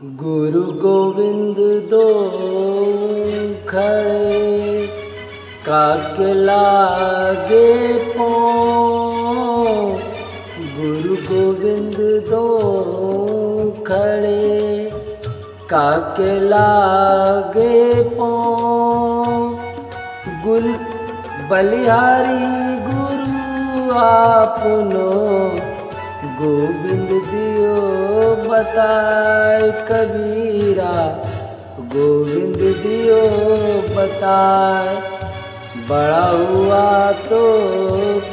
गुरु गोविंद दो खड़े काके लागे पाँव। गुरु गोविंद दो खड़े काके लागे पाँव। गुल बलिहारी गुरु आपनो गोविंद दियो बताए कबीरा। गोविंद दियो बताए बड़ा हुआ तो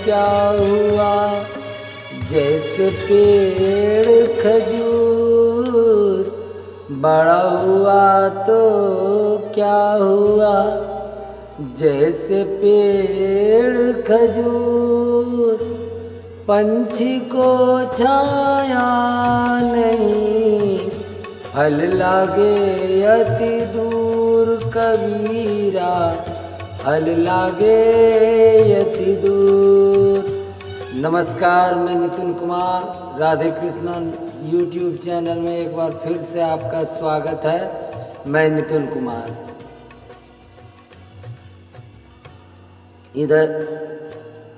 क्या हुआ। जैसे पेड़ खजूर बड़ा हुआ तो क्या हुआ। जैसे पेड़ खजूर पंछी को छाया नहीं फल लागे अति दूर कबीरा। फल लागे अति दूर। नमस्कार, मैं नितिन कुमार राधे कृष्णन यूट्यूब चैनल में एक बार फिर से आपका स्वागत है। मैं नितिन कुमार।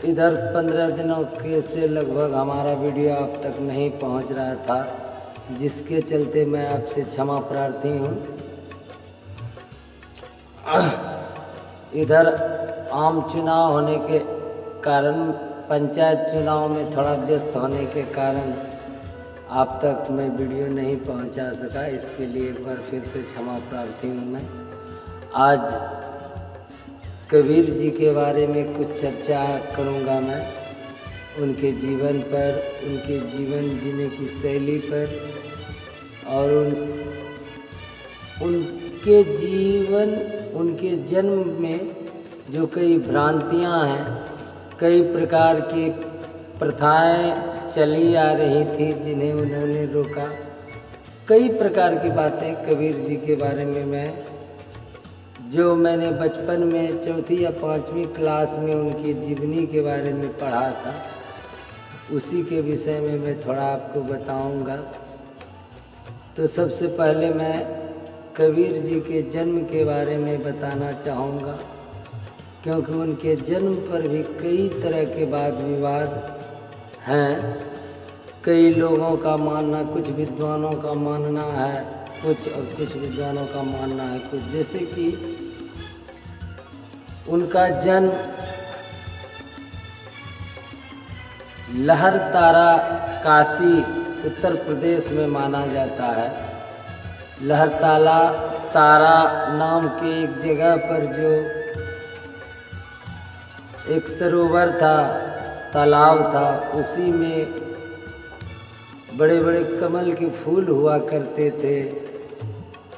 इधर 15 दिनों के से लगभग हमारा वीडियो आप तक नहीं पहुंच रहा था, जिसके चलते मैं आपसे क्षमा प्रार्थी हूं। इधर आम चुनाव होने के कारण, पंचायत चुनाव में थोड़ा व्यस्त होने के कारण आप तक मैं वीडियो नहीं पहुंचा सका। इसके लिए एक बार फिर से क्षमा प्रार्थी हूं मैं। आज कबीर जी के बारे में कुछ चर्चा करूंगा मैं, उनके जीवन पर, उनके जीवन जीने की शैली पर और उनके जीवन, उनके जन्म में जो कई भ्रांतियां हैं, कई प्रकार की प्रथाएं चली आ रही थी जिन्हें उन्होंने रोका। कई प्रकार की बातें कबीर जी के बारे में जो मैंने बचपन में 4वीं या 5वीं क्लास में उनकी जीवनी के बारे में पढ़ा था, उसी के विषय में मैं थोड़ा आपको बताऊंगा। तो सबसे पहले मैं कबीर जी के जन्म के बारे में बताना चाहूँगा, क्योंकि उनके जन्म पर भी कई तरह के वाद विवाद हैं। कई लोगों का मानना, कुछ विद्वानों का मानना है कुछ, और कुछ विद्वानों का मानना है कुछ। जैसे कि उनका जन्म लहरतारा, काशी, उत्तर प्रदेश में माना जाता है। लहरतारा तारा नाम के एक जगह पर जो एक सरोवर था, तालाब था, उसी में बड़े बड़े कमल के फूल हुआ करते थे।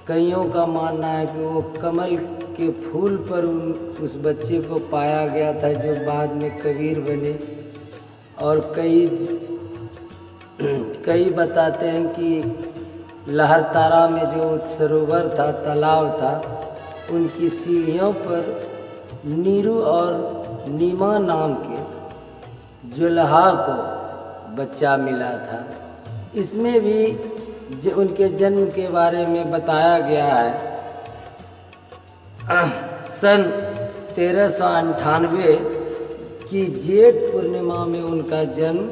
कईयों का मानना है कि वो कमल के फूल पर उस बच्चे को पाया गया था जो बाद में कबीर बने। और कई बताते हैं कि लहरतारा में जो सरोवर था, तालाब था, उनकी सीढ़ियों पर नीरू और नीमा नाम के जुल्हा को बच्चा मिला था। इसमें भी उनके जन्म के बारे में बताया गया है। सन 1398 की जेठ पूर्णिमा में उनका जन्म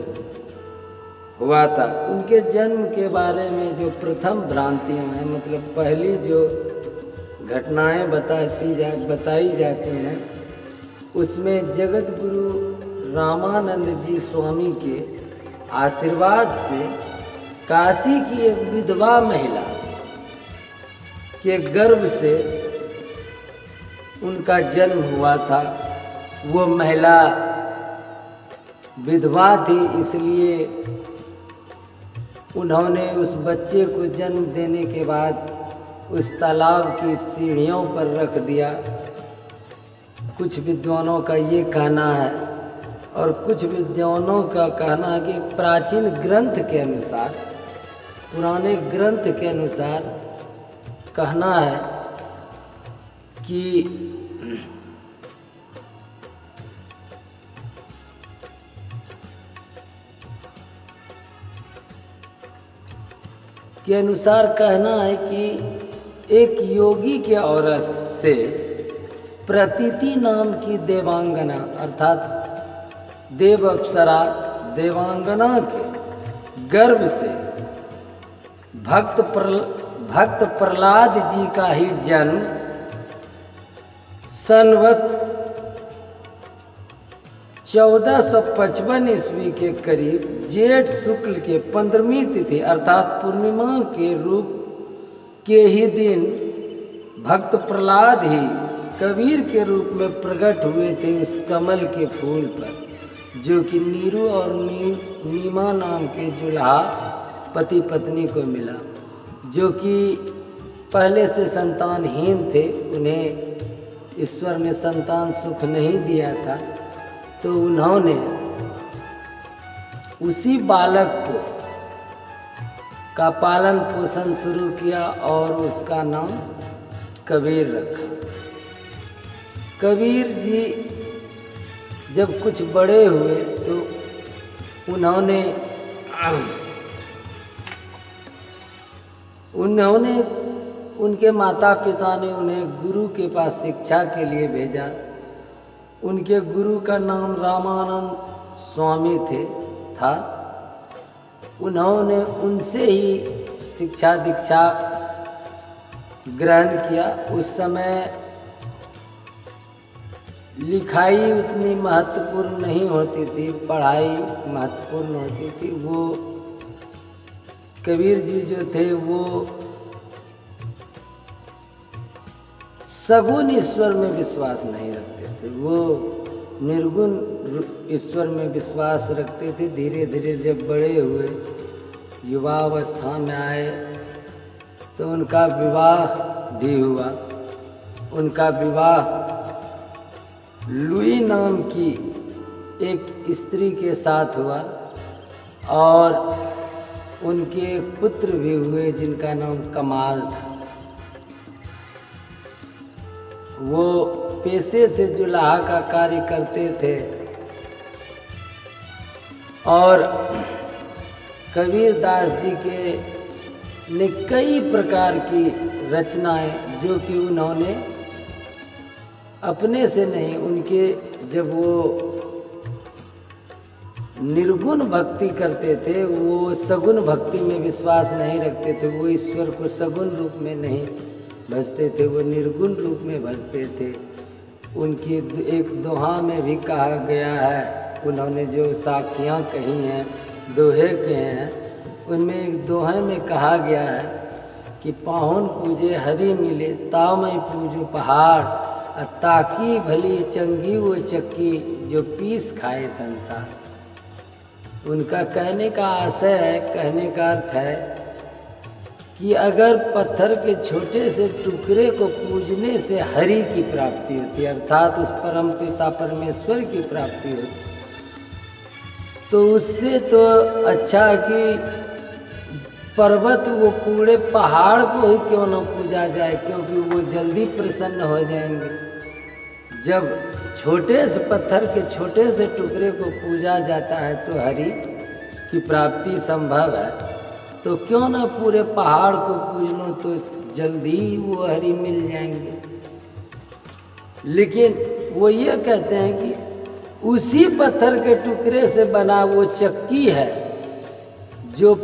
हुआ था। उनके जन्म के बारे में जो प्रथम भ्रांतियाँ हैं, मतलब पहली जो घटनाएं बताई जाती हैं, उसमें जगत गुरु रामानंद जी स्वामी के आशीर्वाद से काशी की एक विधवा महिला के गर्भ से उनका जन्म हुआ था। वो महिला विधवा थी, इसलिए उन्होंने उस बच्चे को जन्म देने के बाद उस तालाब की सीढ़ियों पर रख दिया। कुछ विद्वानों का ये कहना है, और कुछ विद्वानों का कहना है कि प्राचीन ग्रंथ के अनुसार, पुराने ग्रंथ के अनुसार कहना है के अनुसार कहना है कि एक योगी के औरत से प्रतीति नाम की देवांगना अर्थात देव अप्सरा देवांगना के गर्भ से भक्त प्रहलाद जी का ही जन्म संवत 1455 ईस्वी के करीब जेठ शुक्ल के 15वीं तिथि अर्थात पूर्णिमा के रूप के ही दिन भक्त प्रहलाद ही कबीर के रूप में प्रकट हुए थे उस कमल के फूल पर, जो कि नीरू और नीमा नाम के जुल्हा पति पत्नी को मिला, जो कि पहले से संतानहीन थे। उन्हें ईश्वर ने संतान सुख नहीं दिया था, तो उन्होंने उसी बालक को का पालन पोषण शुरू किया और उसका नाम कबीर रखा। कबीर जी जब कुछ बड़े हुए तो उनके माता पिता ने उन्हें गुरु के पास शिक्षा के लिए भेजा। उनके गुरु का नाम रामानंद स्वामी था। उन्होंने उनसे ही शिक्षा दीक्षा ग्रहण किया। उस समय लिखाई उतनी महत्वपूर्ण नहीं होती थी, पढ़ाई महत्वपूर्ण होती थी। वो कबीर जी जो थे वो सगुण ईश्वर में विश्वास नहीं रखते थे, वो निर्गुण ईश्वर में विश्वास रखते थे। धीरे धीरे जब बड़े हुए युवावस्था में आए तो उनका विवाह भी हुआ। उनका विवाह लुई नाम की एक स्त्री के साथ हुआ और उनके एक पुत्र भी हुए जिनका नाम कमाल था। वो पेशे से जुलाहा का कार्य करते थे और कबीर दास जी के ने कई प्रकार की रचनाएं जो कि उन्होंने अपने से नहीं, उनके जब वो निर्गुण भक्ति करते थे, वो सगुण भक्ति में विश्वास नहीं रखते थे। वो ईश्वर को सगुण रूप में नहीं भजते थे, वो निर्गुण रूप में भजते थे। उनकी एक दोहा में भी कहा गया है, उन्होंने जो साखियाँ कही हैं, दोहे कहे हैं, उनमें एक दोहे में कहा गया है कि पाहुन पूजे हरि मिले तामय पूजो पहाड़, ताकी भली चंगी वो चक्की जो पीस खाए संसार। उनका कहने का आशय है, कहने का अर्थ है कि अगर पत्थर के छोटे से टुकड़े को पूजने से हरि की प्राप्ति होती है, अर्थात उस परम पिता परमेश्वर की प्राप्ति होती, तो उससे तो अच्छा कि पर्वत वो पूरे पहाड़ को ही क्यों न पूजा जाए, क्योंकि वो जल्दी प्रसन्न हो जाएंगे। जब छोटे से पत्थर के छोटे से टुकड़े को पूजा जाता है तो हरि की प्राप्ति संभव है, तो क्यों न पूरे पहाड़ को पूज लो तो जल्दी वो हरि मिल जाएंगे। लेकिन वो ये कहते हैं कि उसी पत्थर के टुकड़े से बना वो चक्की है जो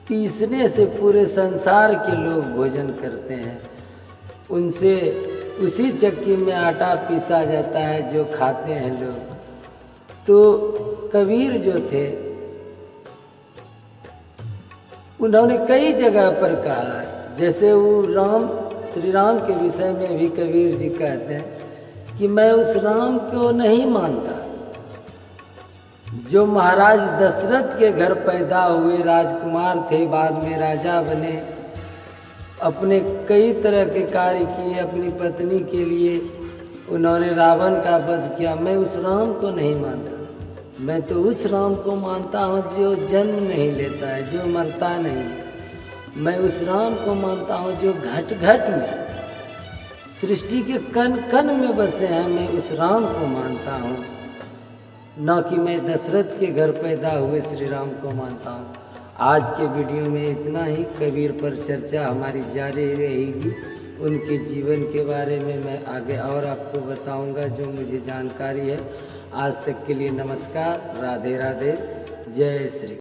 पीसने से पूरे संसार के लोग भोजन करते हैं। उनसे उसी चक्की में आटा पीसा जाता है जो खाते हैं लोग। तो कबीर जो थे उन्होंने कई जगह पर कहा है, जैसे वो श्री राम के विषय में भी कबीर जी कहते हैं कि मैं उस राम को नहीं मानता जो महाराज दशरथ के घर पैदा हुए, राजकुमार थे, बाद में राजा बने, अपने कई तरह के कार्य किए, अपनी पत्नी के लिए उन्होंने रावण का वध किया। मैं उस राम को नहीं मानता, मैं तो उस राम को मानता हूँ जो जन्म नहीं लेता है, जो मरता नहीं। मैं उस राम को मानता हूँ जो घट घट में सृष्टि के कण कण में बसे हैं। मैं उस राम को मानता हूँ, न कि मैं दशरथ के घर पैदा हुए श्री राम को मानता हूँ। आज के वीडियो में इतना ही। कबीर पर चर्चा हमारी जारी रहेगी। उनके जीवन के बारे में मैं आगे और आपको बताऊंगा जो मुझे जानकारी है। आज तक के लिए नमस्कार। राधे राधे। जय श्री।